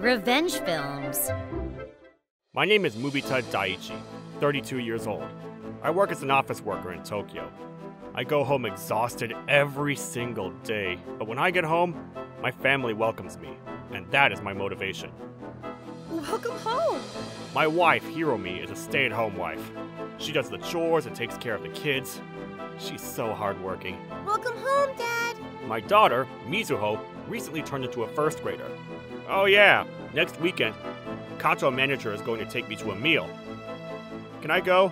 Revenge films. My name is Mubita Daiichi, 32 years old. I work as an office worker in Tokyo. I go home exhausted every single day, but when I get home, my family welcomes me, and that is my motivation. Welcome home! My wife, Hiromi, is a stay-at-home wife. She does the chores and takes care of the kids. She's so hardworking. Welcome home, Dad! My daughter, Mizuho, recently turned into a first grader. Oh yeah, next weekend, Kato manager is going to take me to a meal. Can I go?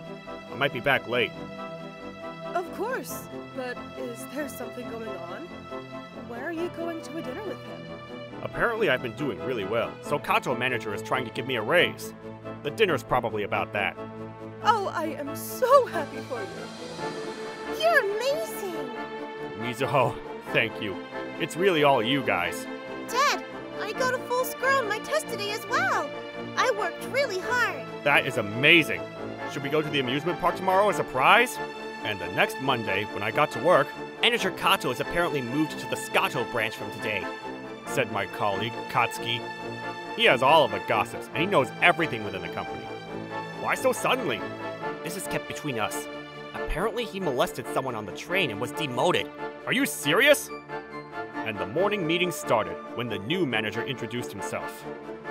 I might be back late. Of course, but is there something going on? Where are you going to a dinner with him? Apparently I've been doing really well, so Kato manager is trying to give me a raise. The dinner's probably about that. Oh, I am so happy for you! You're amazing! Mizuho, thank you. It's really all you guys. Dad, I got a full score on my test today as well. I worked really hard. That is amazing. Should we go to the amusement park tomorrow as a prize? And the next Monday, when I got to work, Manager Kato has apparently moved to the Scato branch from today, said my colleague, Katsuki. He has all of the gossips, and he knows everything within the company. Why so suddenly? This is kept between us. Apparently he molested someone on the train and was demoted. Are you serious? And the morning meeting started when the new manager introduced himself.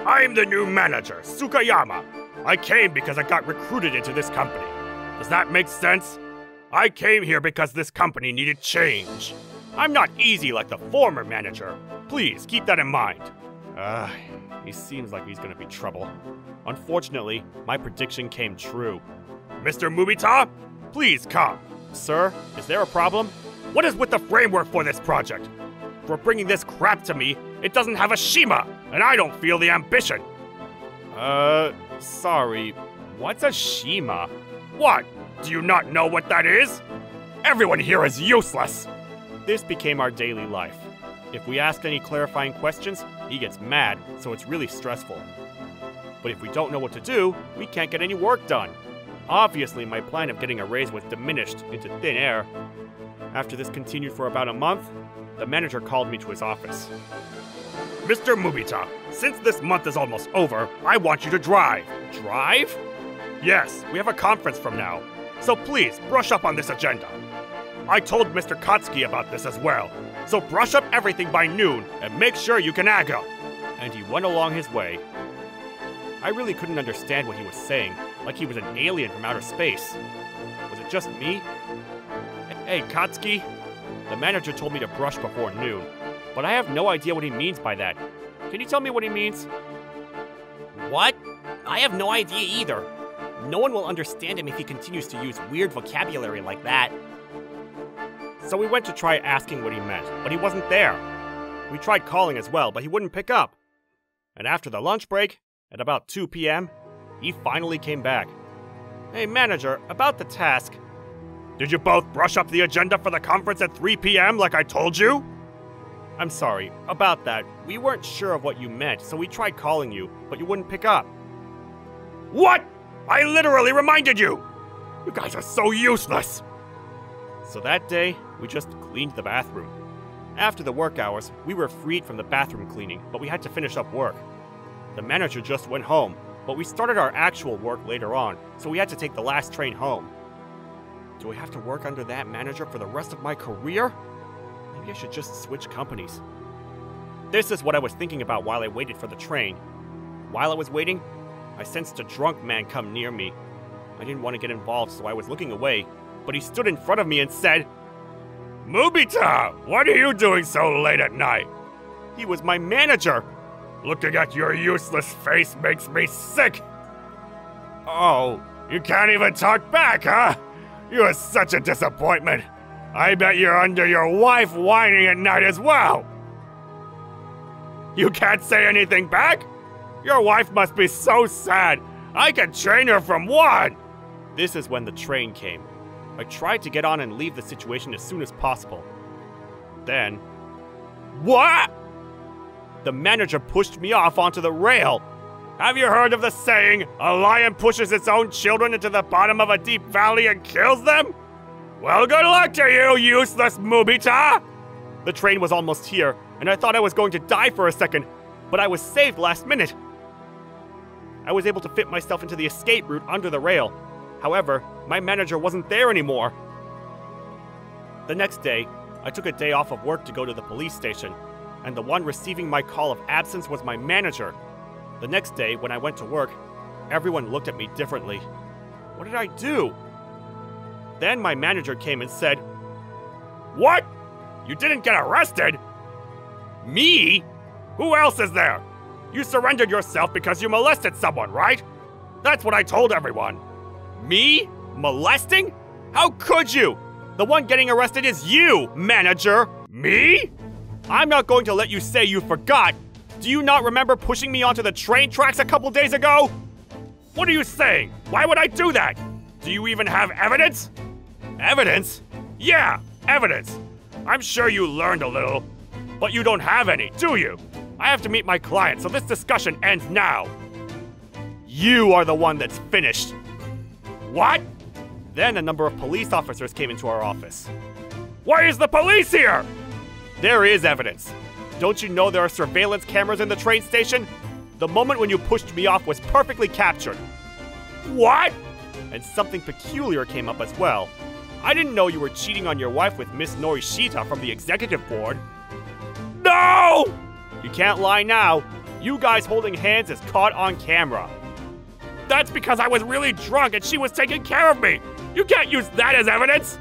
I'm the new manager, Tsukayama. I came because I got recruited into this company. Does that make sense? I came here because this company needed change. I'm not easy like the former manager. Please keep that in mind. He seems like he's gonna be trouble. Unfortunately, my prediction came true. Mr. Mubita, please come. Sir, is there a problem? What is with the framework for this project? For bringing this crap to me, it doesn't have a Shima, and I don't feel the ambition. Sorry. What's a Shima? What? Do you not know what that is? Everyone here is useless! This became our daily life. If we ask any clarifying questions, he gets mad, so it's really stressful. But if we don't know what to do, we can't get any work done. Obviously, my plan of getting a raise was diminished into thin air. After this continued for about a month, the manager called me to his office. Mr. Mubita, since this month is almost over, I want you to drive. Drive? Yes, we have a conference from now. So please, brush up on this agenda. I told Mr. Katsuki about this as well. So brush up everything by noon and make sure you can aga. And he went along his way. I really couldn't understand what he was saying, like he was an alien from outer space. Was it just me? Hey, Katsuki. The manager told me to brush before noon, but I have no idea what he means by that. Can you tell me what he means? What? I have no idea either. No one will understand him if he continues to use weird vocabulary like that. So we went to try asking what he meant, but he wasn't there. We tried calling as well, but he wouldn't pick up. And after the lunch break, at about 2 p.m., he finally came back. Hey, manager, about the task. Did you both brush up the agenda for the conference at 3 p.m. like I told you? I'm sorry, about that. We weren't sure of what you meant, so we tried calling you, but you wouldn't pick up. What? I literally reminded you! You guys are so useless! So that day, we just cleaned the bathroom. After the work hours, we were freed from the bathroom cleaning, but we had to finish up work. The manager just went home, but we started our actual work later on, so we had to take the last train home. Do I have to work under that manager for the rest of my career? Maybe I should just switch companies. This is what I was thinking about while I waited for the train. While I was waiting, I sensed a drunk man come near me. I didn't want to get involved, so I was looking away, but he stood in front of me and said, Mubita, what are you doing so late at night? He was my manager. Looking at your useless face makes me sick. Oh, you can't even talk back, huh? You are such a disappointment. I bet you're under your wife whining at night as well. You can't say anything back? Your wife must be so sad. I can train her from 1. This is when the train came. I tried to get on and leave the situation as soon as possible. Then... What? The manager pushed me off onto the rail. Have you heard of the saying, a lion pushes its own children into the bottom of a deep valley and kills them? Well, good luck to you, useless Mubita! The train was almost here, and I thought I was going to die for a second. but I was saved last minute. I was able to fit myself into the escape route under the rail. However, my manager wasn't there anymore. The next day, I took a day off of work to go to the police station, and the one receiving my call of absence was my manager. The next day, when I went to work, everyone looked at me differently. What did I do? Then my manager came and said, "What? You didn't get arrested?" "Me? Who else is there? You surrendered yourself because you molested someone, right? That's what I told everyone." "Me? Molesting? How could you? The one getting arrested is you, manager." "Me? I'm not going to let you say you forgot. Do you not remember pushing me onto the train tracks a couple days ago? What are you saying? Why would I do that? Do you even have evidence?" "Evidence? Yeah, evidence. I'm sure you learned a little, but you don't have any, do you? I have to meet my client, so this discussion ends now." "You are the one that's finished." "What?" Then a number of police officers came into our office. "Why is the police here?" "There is evidence. Don't you know there are surveillance cameras in the train station? The moment when you pushed me off was perfectly captured." "What?" And something peculiar came up as well. "I didn't know you were cheating on your wife with Miss Norishita from the executive board." "No!" "You can't lie now. You guys holding hands is caught on camera." "That's because I was really drunk and she was taking care of me. You can't use that as evidence."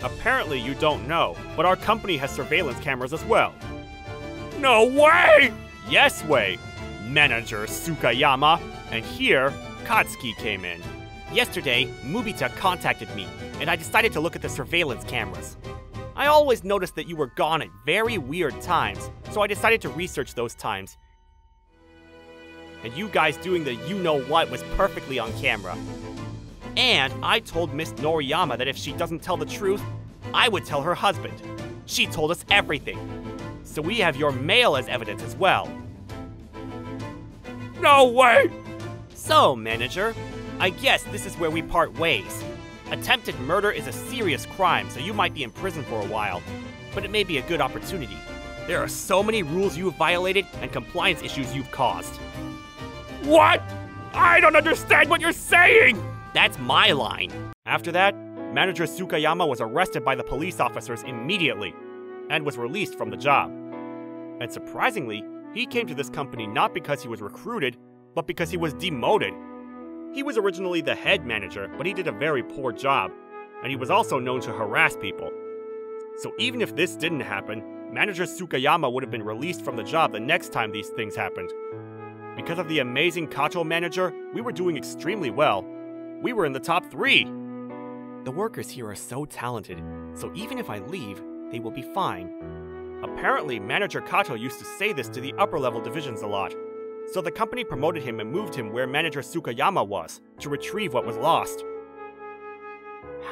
"Apparently you don't know, but our company has surveillance cameras as well." "No way!" "Yes way, Manager Sukayama." And here, Katsuki came in. "Yesterday, Mubita contacted me, and I decided to look at the surveillance cameras. I always noticed that you were gone at very weird times, so I decided to research those times. And you guys doing the you-know-what was perfectly on camera. And I told Miss Noriyama that if she doesn't tell the truth, I would tell her husband. She told us everything. So we have your mail as evidence as well." "No way!" "So, Manager, I guess this is where we part ways. Attempted murder is a serious crime, so you might be in prison for a while, but it may be a good opportunity. There are so many rules you've violated and compliance issues you've caused." "What? I don't understand what you're saying!" "That's my line." After that, Manager Sukayama was arrested by the police officers immediately and was released from the job. And surprisingly, he came to this company not because he was recruited, but because he was demoted. He was originally the head manager, but he did a very poor job, and he was also known to harass people. So even if this didn't happen, Manager Sukayama would have been released from the job the next time these things happened. Because of the amazing Kato manager, we were doing extremely well. We were in the top 3. The workers here are so talented, so even if I leave, they will be fine. Apparently, Manager Kato used to say this to the upper-level divisions a lot. So the company promoted him and moved him where Manager Sukayama was, to retrieve what was lost.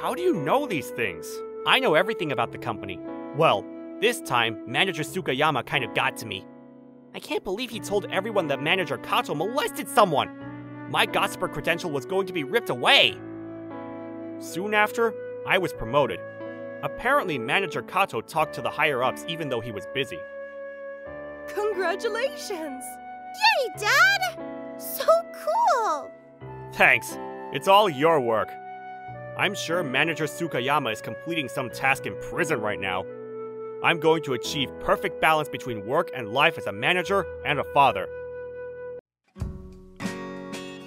How do you know these things? I know everything about the company. Well, this time, Manager Sukayama kind of got to me. I can't believe he told everyone that Manager Kato molested someone. My gossiper credential was going to be ripped away. Soon after, I was promoted. Apparently, Manager Kato talked to the higher-ups even though he was busy. Congratulations! Yay, Dad! So cool! Thanks. It's all your work. I'm sure Manager Sukayama is completing some task in prison right now. I'm going to achieve perfect balance between work and life as a manager and a father.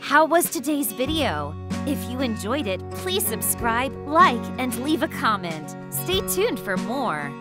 How was today's video? If you enjoyed it, please subscribe, like, and leave a comment. Stay tuned for more.